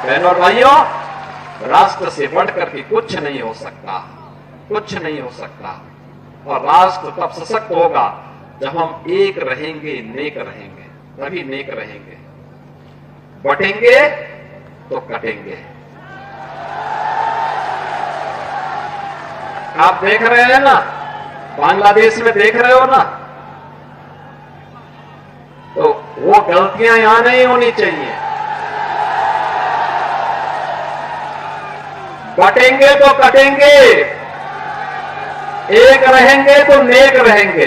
बहनों और भाइयों, राष्ट्र से बढ़कर के कुछ नहीं हो सकता, कुछ नहीं हो सकता। और राष्ट्र तब सशक्त होगा जब हम एक रहेंगे, नेक रहेंगे, तभी नेक रहेंगे। बटेंगे तो कटेंगे। आप देख रहे हैं ना, बांग्लादेश में देख रहे हो ना, तो वो गलतियां यहां नहीं होनी चाहिए। बटेंगे तो कटेंगे, एक रहेंगे तो नेक रहेंगे,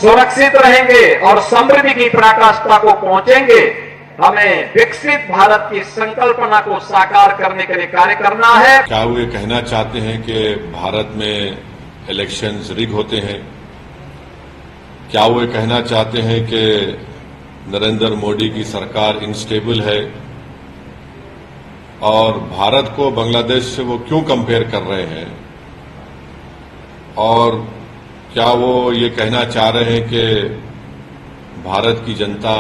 सुरक्षित रहेंगे और समृद्धि की पराकाष्ठा को पहुंचेंगे। हमें विकसित भारत की संकल्पना को साकार करने के लिए कार्य करना है। क्या वो ये कहना चाहते हैं कि भारत में इलेक्शंस रिग होते हैं? क्या वो ये कहना चाहते हैं कि नरेंद्र मोदी की सरकार इनस्टेबल है? और भारत को बांग्लादेश से वो क्यों कंपेयर कर रहे हैं? और क्या वो ये कहना चाह रहे हैं कि भारत की जनता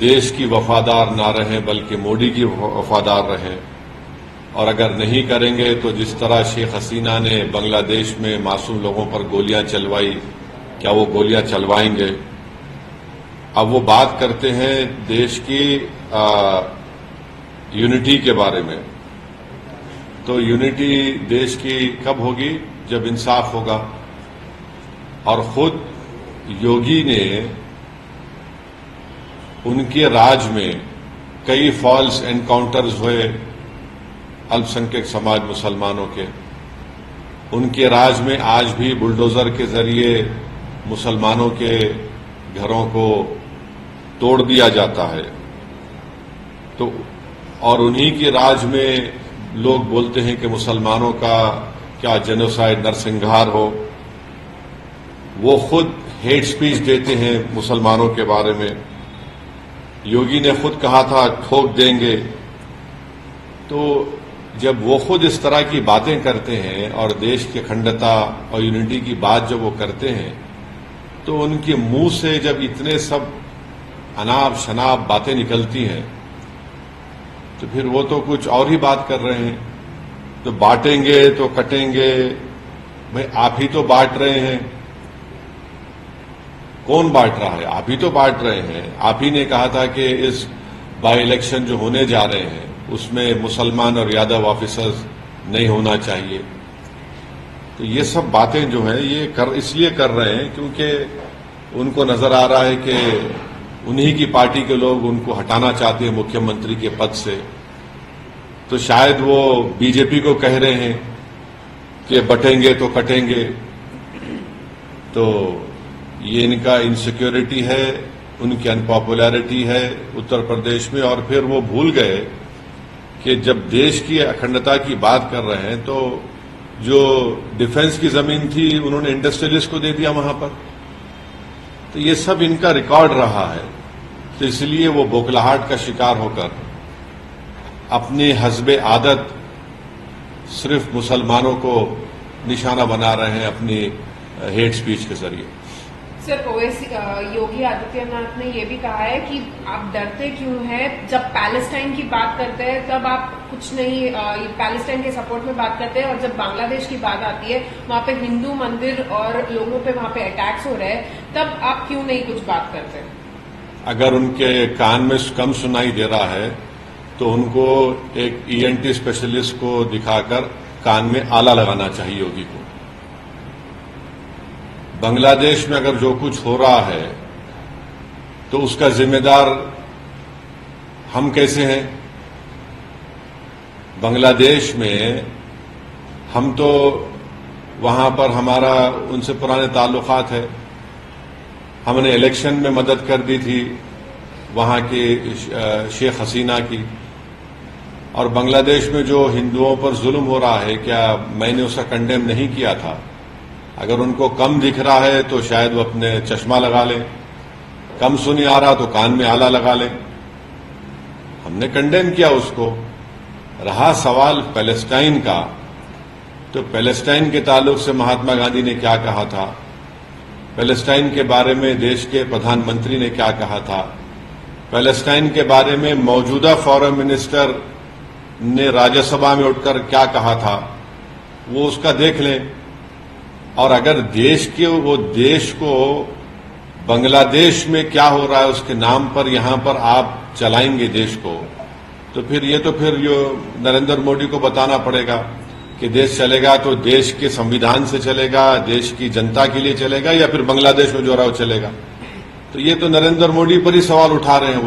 देश की वफादार ना रहे बल्कि मोदी की वफादार रहे? और अगर नहीं करेंगे तो जिस तरह शेख हसीना ने बांग्लादेश में मासूम लोगों पर गोलियां चलवाई, क्या वो गोलियां चलवाएंगे? अब वो बात करते हैं देश की यूनिटी के बारे में। तो यूनिटी देश की कब होगी? जब इंसाफ होगा। और खुद योगी ने उनके राज में कई फॉल्स एनकाउंटर्स हुए अल्पसंख्यक समाज मुसलमानों के। उनके राज में आज भी बुलडोजर के जरिए मुसलमानों के घरों को तोड़ दिया जाता है। तो और उन्हीं के राज में लोग बोलते हैं कि मुसलमानों का क्या जेनोसाइड, नरसंहार हो। वो खुद हेट स्पीच देते हैं मुसलमानों के बारे में। योगी ने खुद कहा था ठोक देंगे। तो जब वो खुद इस तरह की बातें करते हैं और देश की अखंडता और यूनिटी की बात जब वो करते हैं, तो उनके मुंह से जब इतने सब अनाप शनाप बातें निकलती हैं, तो फिर वो तो कुछ और ही बात कर रहे हैं। तो बांटेंगे तो कटेंगे। भाई आप ही तो बांट रहे हैं। कौन बांट रहा है? आप ही तो बांट रहे हैं। आप ही ने कहा था कि इस बाई इलेक्शन जो होने जा रहे हैं उसमें मुसलमान और यादव ऑफिसर्स नहीं होना चाहिए। तो ये सब बातें जो हैं ये इसलिए कर रहे हैं क्योंकि उनको नजर आ रहा है कि उन्हीं की पार्टी के लोग उनको हटाना चाहते हैं मुख्यमंत्री के पद से। तो शायद वो बीजेपी को कह रहे हैं कि बटेंगे तो कटेंगे। तो ये इनका इनसिक्योरिटी है, उनकी अनपॉपुलैरिटी है उत्तर प्रदेश में। और फिर वो भूल गए कि जब देश की अखंडता की बात कर रहे हैं तो जो डिफेंस की जमीन थी उन्होंने इंडस्ट्रियलिस्ट को दे दिया वहां पर। तो ये सब इनका रिकॉर्ड रहा है। तो इसलिए वो बौखलाहट का शिकार होकर अपनी हस्बे आदत सिर्फ मुसलमानों को निशाना बना रहे हैं अपनी हेट स्पीच के जरिए। सर, ओवैसी योगी आदित्यनाथ ने यह भी कहा है कि आप डरते क्यों हैं? जब पैलेस्टाइन की बात करते हैं तब आप कुछ नहीं, पैलेस्टाइन के सपोर्ट में बात करते हैं, और जब बांग्लादेश की बात आती है वहां पे हिंदू मंदिर और लोगों पे वहां पे अटैक्स हो रहे हैं, तब आप क्यों नहीं कुछ बात करते? अगर उनके कान में कम सुनाई दे रहा है तो उनको एक ईएनटी स्पेशलिस्ट को दिखाकर कान में आला लगाना चाहिए योगी को। बांग्लादेश में अगर जो कुछ हो रहा है तो उसका जिम्मेदार हम कैसे हैं? बांग्लादेश में हम तो वहां पर हमारा उनसे पुराने ताल्लुकात है। हमने इलेक्शन में मदद कर दी थी वहां की शेख हसीना की। और बांग्लादेश में जो हिंदुओं पर जुल्म हो रहा है, क्या मैंने उसका कंडेम नहीं किया था? अगर उनको कम दिख रहा है तो शायद वो अपने चश्मा लगा लें, कम सुनी आ रहा तो कान में आला लगा लें। हमने कंडेम किया उसको। रहा सवाल पैलेस्टाइन का, तो पैलेस्टाइन के ताल्लुक से महात्मा गांधी ने क्या कहा था, पैलेस्टाइन के बारे में देश के प्रधानमंत्री ने क्या कहा था, पैलेस्टाइन के बारे में मौजूदा फॉरेन मिनिस्टर ने राज्यसभा में उठकर क्या कहा था, वो उसका देख लें। और अगर देश को बांग्लादेश में क्या हो रहा है उसके नाम पर यहां पर आप चलाएंगे देश को, तो फिर नरेंद्र मोदी को बताना पड़ेगा कि देश चलेगा तो देश के संविधान से चलेगा, देश की जनता के लिए चलेगा, या फिर बांग्लादेश में जो रहा वो चलेगा। तो ये तो नरेंद्र मोदी पर ही सवाल उठा रहे हैं।